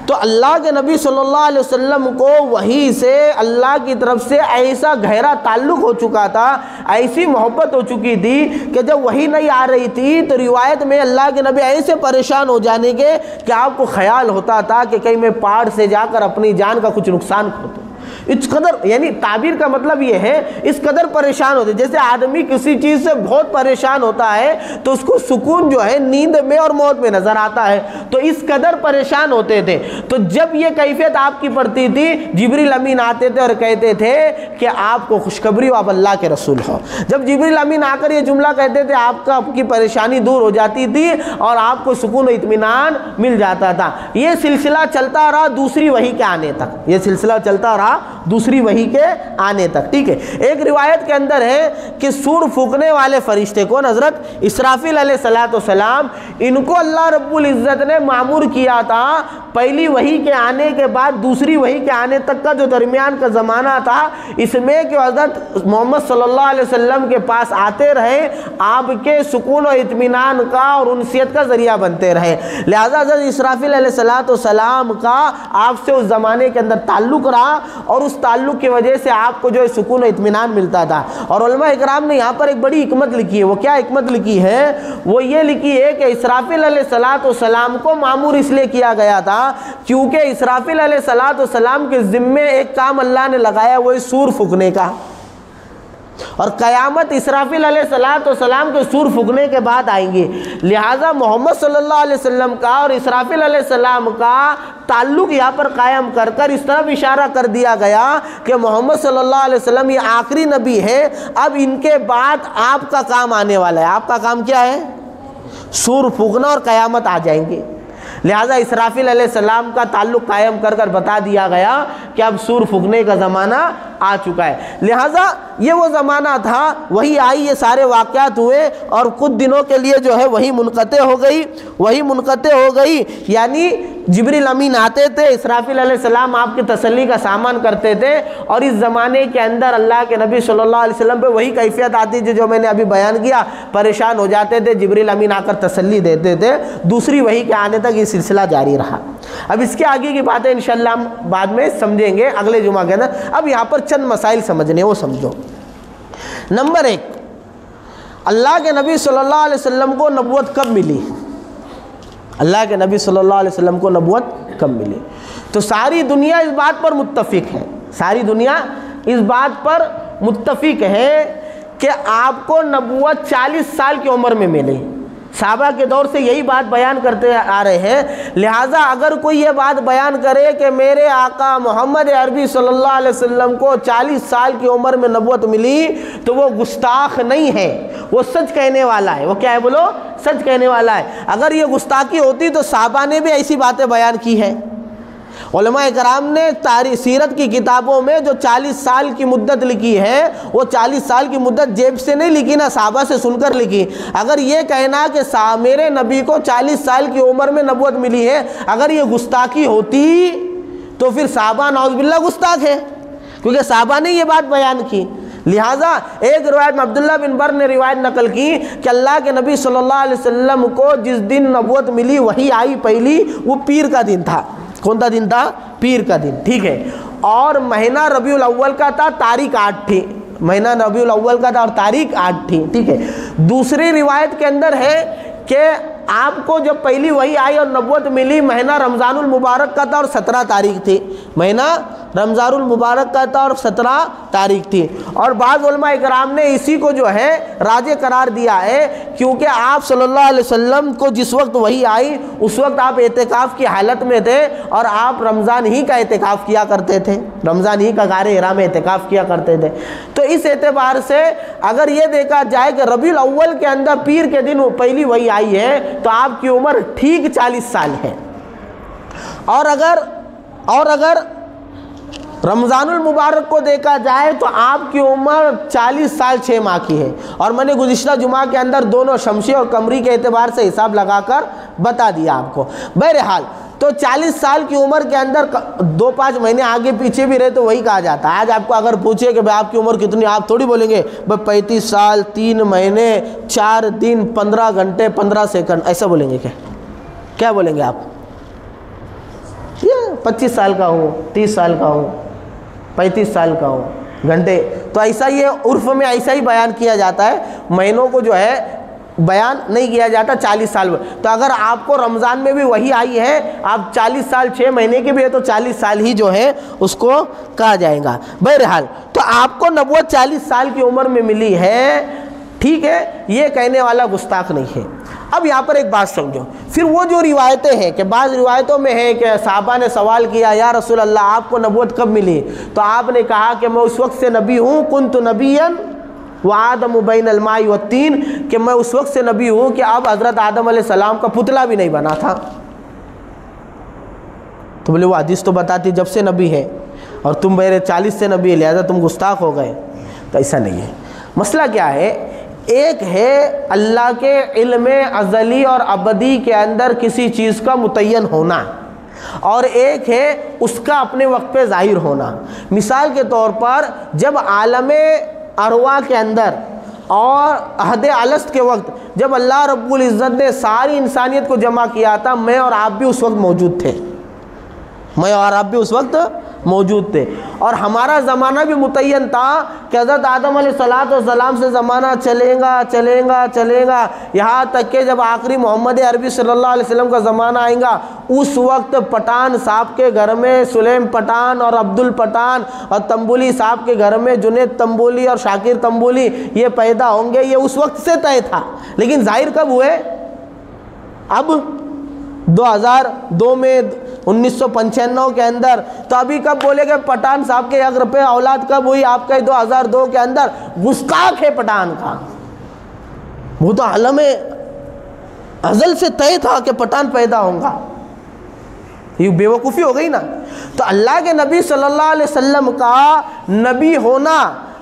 تو اللہ کے نبی صلی اللہ علیہ وسلم کو وحی سے اللہ کی طرف سے ایسا گہرا تعلق ہو چکا تھا، ایسی محبت ہو چکی تھی کہ جب وحی نہیں آ رہی تھی تو روایت میں اللہ کے نبی ایسے پریشان ہو جانے کے کہ آپ کو خیال ہوتا تھا کہ کہیں میں پہاڑ سے جا کر اپنی جان کا کچھ نقصان کر دوں. اس قدر، یعنی تعبیر کا مطلب یہ ہے اس قدر پریشان ہوتے. جیسے آدمی کسی چیز سے بہت پریشان ہوتا ہے تو اس کو سکون جو ہے نیند میں اور موت میں نظر آتا ہے، تو اس قدر پریشان ہوتے تھے. تو جب یہ کیفیت آپ کی پڑتی تھی، جبریل امین آتے تھے اور کہتے تھے کہ آپ کو خوشخبری ہو، آپ اللہ کے رسول ہو. جب جبریل امین آ کر یہ جملہ کہتے تھے آپ کی پریشانی دور ہو جاتی تھی اور آپ کو سکون و اطمینان مل جاتا تھا. یہ سلسلہ چلتا رہا دوسری وحی کے آنے تک، یہ سلسلہ چلتا رہا دوسری وحی کے آنے تک. ٹھیک ہے، ایک روایت کے اندر ہے کہ سور پھونکنے والے فرشتے کو حضرت اسرافیل علیہ السلام، ان کو اللہ رب العزت نے معمور کیا تھا پہلی وحی کے آنے کے بعد دوسری وحی کے آنے تک کا جو درمیان کا زمانہ تھا، اس میں کہ حضرت محمد صلی اللہ علیہ وسلم کے پاس آتے رہے، آپ کے سکون و اطمینان کا اور انسیت کا ذریعہ بنتے رہے. لہذا حضرت اسرافیل علیہ السلام کا آپ سے اس زمانے کے اندر تعلق رہا اور اس تعلق کی وجہ سے آپ کو جو ہے سکون و اطمینان ملتا تھا. اور علماء اکرام نے یہاں پر ایک بڑی حکمت لکھی ہے. وہ کیا حکمت لکھی ہے؟ وہ یہ لکھی ہے کہ اسرافیل علیہ السلام کو معمور اس لیے کیا گیا تھا کیونکہ اسرافیل علیہ السلام کے ذمے ایک کام اللہ نے لگایا، وہ سور پھونکنے کا. اور قیامت اسرافیل علیہ السلام کے سور پھونکنے کے بعد آئیں گے. لہٰذا محمد صلی اللہ علیہ وسلم کا اور اسرافیل علیہ السلام کا تعلق یہاں پر قائم کر کر اس طرف اشارہ کر دیا گیا کہ محمد صلی اللہ علیہ وسلم یہ آخری نبی ہے، اب ان کے بعد آپ کا کام آنے والا ہے. آپ کا کام کیا ہے؟ سور پھونکنا، اور قیامت آ جائیں گے. لہٰذا اسرافیل علیہ السلام کا تعلق قائم کر کر بتا دیا گیا کہ اب سور پھونکنے کا زمانہ آ چکا ہے. لہٰذا یہ وہ زمانہ تھا، وہی آئی، یہ سارے واقعات ہوئے اور کچھ دنوں کے لیے جو ہے وہی منقطع ہو گئی. یعنی جبریل امین آتے تھے، اسرافیل علیہ السلام آپ کی تسلی کا سامان کرتے تھے، اور اس زمانے کے اندر اللہ کے نبی صلی اللہ علیہ وسلم پہ وہی کیفیت آتی تھی جو میں نے ابھی بیان کیا. پریشان ہو جاتے تھے، جبریل امین آ کر تسلی دیتے تھے. دوسری وحی کے آنے تک یہ سلسلہ جاری رہا. اب اس کے آگے کی باتیں انشاءاللہ ہم بعد میں سمجھیں گے اگلے جمعہ کے اندر. اب یہاں پر چند مسائل سمجھنے، وہ سمجھو. نمبر 1، اللہ کے نبی صلی اللہ علیہ وسلم کو نبوت کب ملی؟ اللہ کے نبی صلی اللہ علیہ وسلم کو نبوت کب ملی؟ تو ساری دنیا اس بات پر متفق ہے، ساری دنیا اس بات پر متفق ہے کہ آپ کو نبوت 40 سال کی عمر میں ملی. صحابہ کے دور سے یہی بات بیان کرتے آ رہے ہیں. لہٰذا اگر کوئی یہ بات بیان کرے کہ میرے آقا محمد عربی صلی اللہ علیہ وسلم کو 40 سال کی عمر میں نبوت ملی تو وہ گستاخ نہیں ہے, وہ سچ کہنے والا ہے. وہ کیا ہے بولو؟ سچ کہنے والا ہے. اگر یہ گستاخی ہوتی تو صحابہ نے بھی ایسی باتیں بیان کی ہیں. علماء کرام نے تاریخ سیرت کی کتابوں میں جو 40 سال کی مدت لکھی ہے وہ 40 سال کی مدت جیب سے نہیں لکھی نا, صحابہ سے سن کر لکھی. اگر یہ کہنا کہ میرے نبی کو 40 سال کی عمر میں نبوت ملی ہے, اگر یہ گستاخی ہوتی تو پھر صحابہ نعوذ باللہ گستاخ ہے, کیونکہ صحابہ نے یہ بات بیان کی. لہٰذا ایک روایت میں عبداللہ بن بر نے روایت نقل کی کہ اللہ کے نبی صلی اللہ علیہ وسلم کو جس دن نبوت ملی وہی آئی پہلی, وہ پیر کا دن تھا. کون سا دن تھا؟ پیر کا دن. ٹھیک ہے. اور مہینہ ربیع الاول کا تھا, تاریخ 8 تھی. مہینہ ربیع الاول کا تھا اور تاریخ 8 تھی. ٹھیک ہے. دوسری روایت کے اندر ہے کہ آپ کو جب پہلی وہی آئی اور نبوت ملی مہینہ رمضان المبارک کا تھا اور 17 تاریخ تھی. مہینہ رمضان المبارک کا تھا اور 17 تاریخ تھی. اور بعض علماء اکرام نے اسی کو جو ہے راجح قرار دیا ہے, کیونکہ آپ صلی اللہ علیہ وسلم کو جس وقت وہی آئی اس وقت آپ اعتکاف کی حالت میں تھے اور آپ رمضان ہی کا اعتکاف کیا کرتے تھے, رمضان ہی کا غار احرام میں اعتکاف کیا کرتے تھے. تو اس اعتبار سے اگر یہ دیکھا جائے کہ ربیع الاول کے اندر پیر کے دن پہلی وہی آئی ہے تو آپ کی عمر ٹھیک 40 سال ہے. اور اگر رمضان المبارک کو دیکھا جائے تو آپ کی عمر 40 سال 6 ماہ کی ہے. اور میں نے گزشتہ جمعہ کے اندر دونوں شمسی اور قمری کے اعتبار سے حساب لگا کر بتا دیا آپ کو. بہرحال تو 40 سال کی عمر کے اندر 2-5 مہینے آگے پیچھے بھی رہے تو وہی کہا جاتا ہے. آج آپ کو اگر پوچھے کہ آپ کی عمر کتنی, آپ تھوڑی بولیں گے 35 سال 3 مہینے 4 دن 15 گھنٹے 15 سیکنڈ, ایسا بولیں گے کیا بولیں گے آپ؟ 25 سال کا ہوں, 30 سال کا ہوں, 35 سال کا ہوں, گھنٹے. تو ایسا یہ عرف میں ایسا ہی بیان کیا جاتا ہے, مہینوں کو جو ہے بیان نہیں کیا جاتا 40 سال میں. تو اگر آپ کو رمضان میں بھی وہی آئی ہے, آپ 40 سال 6 مہینے کے بھی ہے تو 40 سال ہی جو ہے اس کو کہا جائے گا. بہرحال تو آپ کو نبوت 40 سال کی عمر میں ملی ہے, ٹھیک ہے, یہ کہنے والا گستاخ نہیں ہے. اب یہاں پر ایک بات سمجھو, پھر وہ جو روایتیں ہیں کہ بعض روایتوں میں ہے کہ صحابہ نے سوال کیا یا رسول اللہ آپ کو نبوت کب ملی, تو آپ نے کہا کہ میں اس وقت سے نبی ہوں, کنت نبیًا وآدم بین الماء والطین, کہ میں اس وقت سے نبی ہوں کہ اب حضرت آدم علیہ السلام کا پتلا بھی نہیں بنا تھا. تو بولے وہ حدیث تو بتاتی جب سے نبی ہے اور تم میرے 40 سے نبی ہے لہذا تم گستاخ ہو گئے. تو ایسا نہیں ہے. مسئلہ کیا ہے, ایک ہے اللہ کے علم ازلی اور ابدی کے اندر کسی چیز کا متعین ہونا, اور ایک ہے اس کا اپنے وقت پہ ظاہر ہونا. مثال کے طور پر جب عالم ارواح کے اندر اور عہد الست کے وقت جب اللہ رب العزت نے ساری انسانیت کو جمع کیا تھا, میں اور آپ بھی اس وقت موجود تھے, میں اور آپ بھی اس وقت موجود تھے, اور ہمارا زمانہ بھی متعین تھا کہ حضرت آدم علیہ السلام سے زمانہ چلے گا یہاں تک کہ جب آخری محمد عربی صلی اللہ علیہ وسلم کا زمانہ آئے گا, اس وقت پٹھان صاحب کے گھر میں سلیم پٹھان اور عبد الپٹھان اور تنبولی صاحب کے گھر میں جنید تنبولی اور شاکر تنبولی یہ پیدا ہوں گے. یہ اس وقت سے طے تھا, لیکن ظاہر کب ہوئے؟ اب 2002 میں 1995 کے اندر. تو ابھی کب بولے گے پٹھان صاحب کے اگر پہ اولاد کب ہوئی؟ آپ کا 2002 کے اندر. گستاخ ہے پٹھان کا, وہ تو عالم ازل سے طے تھا کہ پٹھان پیدا ہوں گا. یہ بے وقوفی ہو گئی نا. تو اللہ کے نبی صلی اللہ علیہ وسلم کا نبی ہونا,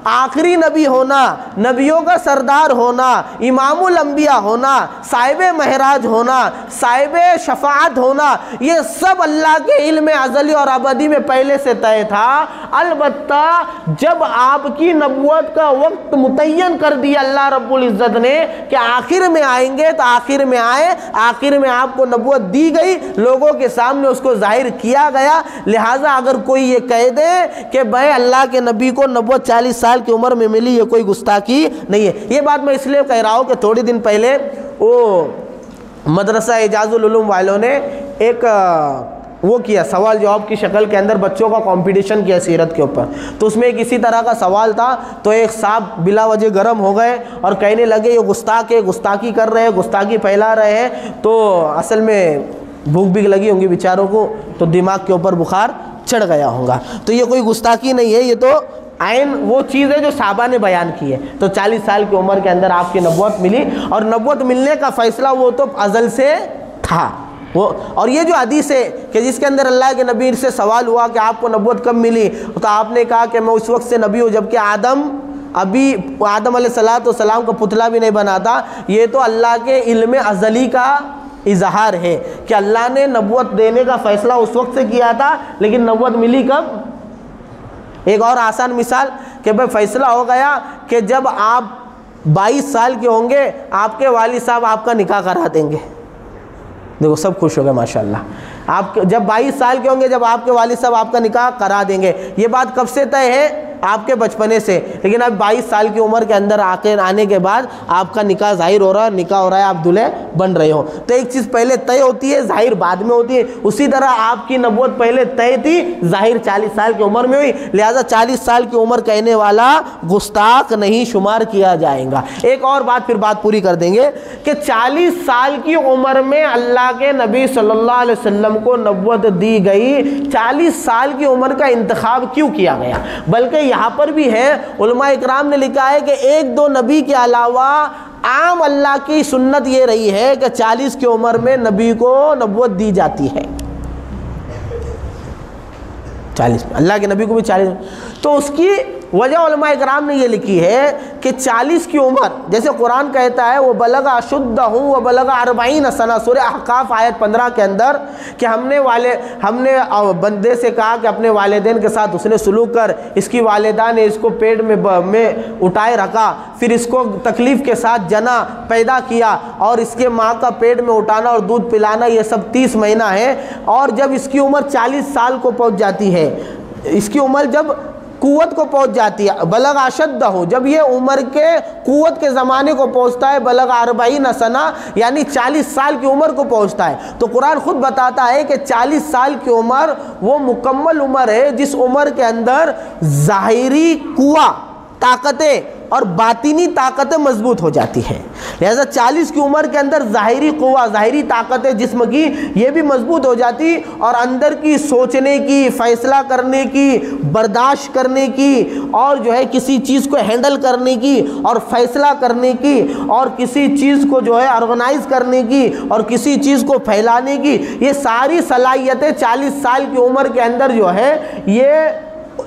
آخری نبی ہونا, نبیوں کا سردار ہونا, امام الانبیاء ہونا, صاحب معراج ہونا, صاحب شفاعت ہونا, یہ سب اللہ کے علم ازلی اور ابدی میں پہلے سے طے تھا. البتہ جب آپ کی نبوت کا وقت متعین کر دیا اللہ رب العزت نے کہ آخر میں آئیں گے, تو آخر میں آئے, آخر میں آپ کو نبوت دی گئی, لوگوں کے سامنے اس کو ظاہر کیا گیا. لہٰذا اگر کوئی یہ کہہ دے کہ بھائی اللہ کے نبی کو نبوت 40 سال کی عمر میں ملی, یہ کوئی گستاخی نہیں ہے. یہ بات میں اس لیے کہہ رہا ہوں کہ تھوڑی دن پہلے وہ مدرسہ اعجاز العلوم والوں نے ایک وہ کیا سوال جواب کی شکل کے اندر بچوں کا کمپٹیشن کیا سیرت کے اوپر. تو اس میں ایک اسی طرح کا سوال تھا. تو ایک صاحب بلا وجہ گرم ہو گئے اور کہنے لگے یہ گستاخ ہے, گستاخی کر رہے ہیں, گستاخی پھیلا رہے ہیں. تو اصل میں بھوک بھی لگی ہوں گی بیچاروں کو, تو دماغ کے اوپر بخار چڑھ گیا ہوگا. تو یہ کوئی گستاخی نہیں ہے, یہ تو عین وہ چیز ہے جو صحابہ نے بیان کی ہے. تو 40 سال کی عمر کے اندر آپ کی نبوت ملی, اور نبوت ملنے کا فیصلہ وہ تو ازل سے تھا. اور یہ جو حدیث ہے کہ جس کے اندر اللہ کے نبی سے سوال ہوا کہ آپ کو نبوت کب ملی, تو آپ نے کہا کہ میں اس وقت سے نبی ہوں جب کہ آدم علیہ السلام کا پتلا بھی نہیں بنا تھا. یہ تو اللہ کے علم ازلی کا اظہار ہے کہ اللہ نے نبوت دینے کا فیصلہ اس وقت سے کیا تھا, لیکن نبوت ملی کب. ایک اور آسان مثال کہ بھائی فیصلہ ہو گیا کہ جب آپ 22 سال کے ہوں گے آپ کے والد صاحب آپ کا نکاح کرا دیں گے. دیکھو سب خوش ہو گئے ماشاءاللہ. آپ جب 22 سال کے ہوں گے جب آپ کے والد صاحب آپ کا نکاح کرا دیں گے. یہ بات کب سے طے ہے, آپ کے بچپنے سے, لیکن اب 22 سال کی عمر کے اندر آنے کے بعد آپ کا نکاح ظاہر ہو رہا ہے, نکاح ہو رہا ہے, آپ دلہے بن رہے ہو. تو ایک چیز پہلے طے ہوتی ہے, ظاہر بعد میں ہوتی ہے. اسی طرح آپ کی نبوت پہلے طے تھی, ظاہر 40 سال کی عمر میں ہوئی. لہذا 40 سال کی عمر کہنے والا گستاخ نہیں شمار کیا جائے گا. ایک اور بات پھر بات پوری کر دیں گے کہ 40 سال کی عمر میں اللہ کے نبی صلی اللہ علیہ وسلم کو نبوت دی گئی. 40 سال کی عمر کا انتخاب کیوں کیا گیا؟ بلکہ یہاں پر بھی ہے, علماء اکرام نے لکھا ہے کہ 1-2 نبی کے علاوہ عام اللہ کی سنت یہ رہی ہے کہ 40 کی عمر میں نبی کو نبوت دی جاتی ہے. 40 میں اللہ کے نبی کو بھی 40. تو اس کی وجہ علماء اکرام نے یہ لکھی ہے کہ 40 کی عمر, جیسے قرآن کہتا ہے وہ بلغ اشدہ و بلغ 40 سنہ, سورہ احقاف آیت 15 کے اندر, کہ ہم نے بندے سے کہا کہ اپنے والدین کے ساتھ اس نے سلوک کر, اس کی والدہ نے اس کو پیٹ میں اٹھائے رکھا, پھر اس کو تکلیف کے ساتھ جنا پیدا کیا, اور اس کے ماں کا پیٹ میں اٹھانا اور دودھ پلانا یہ سب 30 مہینہ ہے. اور جب اس کی عمر 40 سال کو پہنچ جاتی ہے, اس کی عمر جب قوت کو پہنچ جاتی ہے, بلغ اشدہ ہو, جب یہ عمر کے قوت کے زمانے کو پہنچتا ہے, بلغ 40 سنہ یعنی 40 سال کی عمر کو پہنچتا ہے. تو قرآن خود بتاتا ہے کہ 40 سال کی عمر وہ مکمل عمر ہے جس عمر کے اندر ظاہری قوہ طاقتیں اور باطنی طاقتیں مضبوط ہو جاتی ہیں. لہذا 40 کی عمر کے اندر ظاہری قوہ, ظاہری طاقتیں جسم کی یہ بھی مضبوط ہو جاتی, اور اندر کی سوچنے کی, فیصلہ کرنے کی, برداشت کرنے کی, اور جو ہے کسی چیز کو ہینڈل کرنے کی اور فیصلہ کرنے کی, اور کسی چیز کو جو ہے آرگنائز کرنے کی اور کسی چیز کو پھیلانے کی, یہ ساری صلاحیتیں 40 سال کی عمر کے اندر جو ہے یہ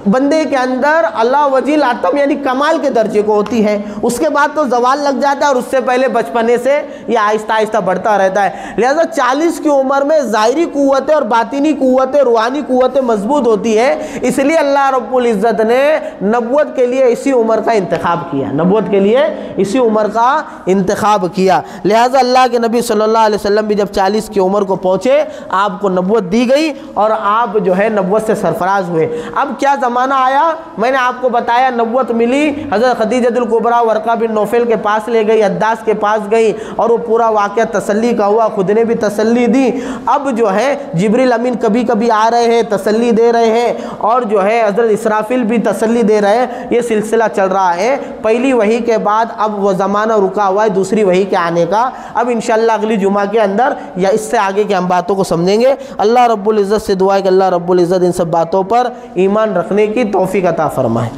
بندے کے اندر اللہ وجیل آتم یعنی کمال کے درجے کو ہوتی ہے. اس کے بعد تو زوال لگ جاتا ہے, اور اس سے پہلے بچپنے سے یہ آہستہ آہستہ بڑھتا رہتا ہے. لہذا 40 کی عمر میں ظاہری قوتیں اور باطنی قوتیں, روحانی قوتیں مضبوط ہوتی ہے. اس لیے اللہ رب العزت نے نبوت کے لیے اسی عمر کا انتخاب کیا, نبوت کے لیے اسی عمر کا انتخاب کیا. لہذا اللہ کے نبی صلی اللہ علیہ وسلم بھی جب 40 کی عمر کو پہنچے, آپ کو نبوت دی گئی اور آپ جو ہے نبوت سے سرفراز ہوئے. اب کیا زمانہ آیا, میں نے آپ کو بتایا نبوت ملی, حضرت خدیجہ الکبریٰ ورقہ بن نوفل کے پاس لے گئی, عداس کے پاس گئی, اور وہ پورا واقعہ تسلی کا ہوا, خود نے بھی تسلی دی. اب جو ہے جبریل امین کبھی کبھی آ رہے ہیں, تسلی دے رہے ہیں, اور جو ہے حضرت اسرافیل بھی تسلی دے رہے ہیں. یہ سلسلہ چل رہا ہے. پہلی وحی کے بعد اب وہ زمانہ رکا ہوا ہے دوسری وحی کے آنے کا. اب انشاءاللہ اگلی جمعہ کے اندر یا اس سے آگے کی ہم باتوں کو سمجھیں گے. اللہ رب العزت سے دعا ہے کہ اللہ رب العزت ان سب باتوں پر ایمان رکھنے کی توفیق عطا فرمائے.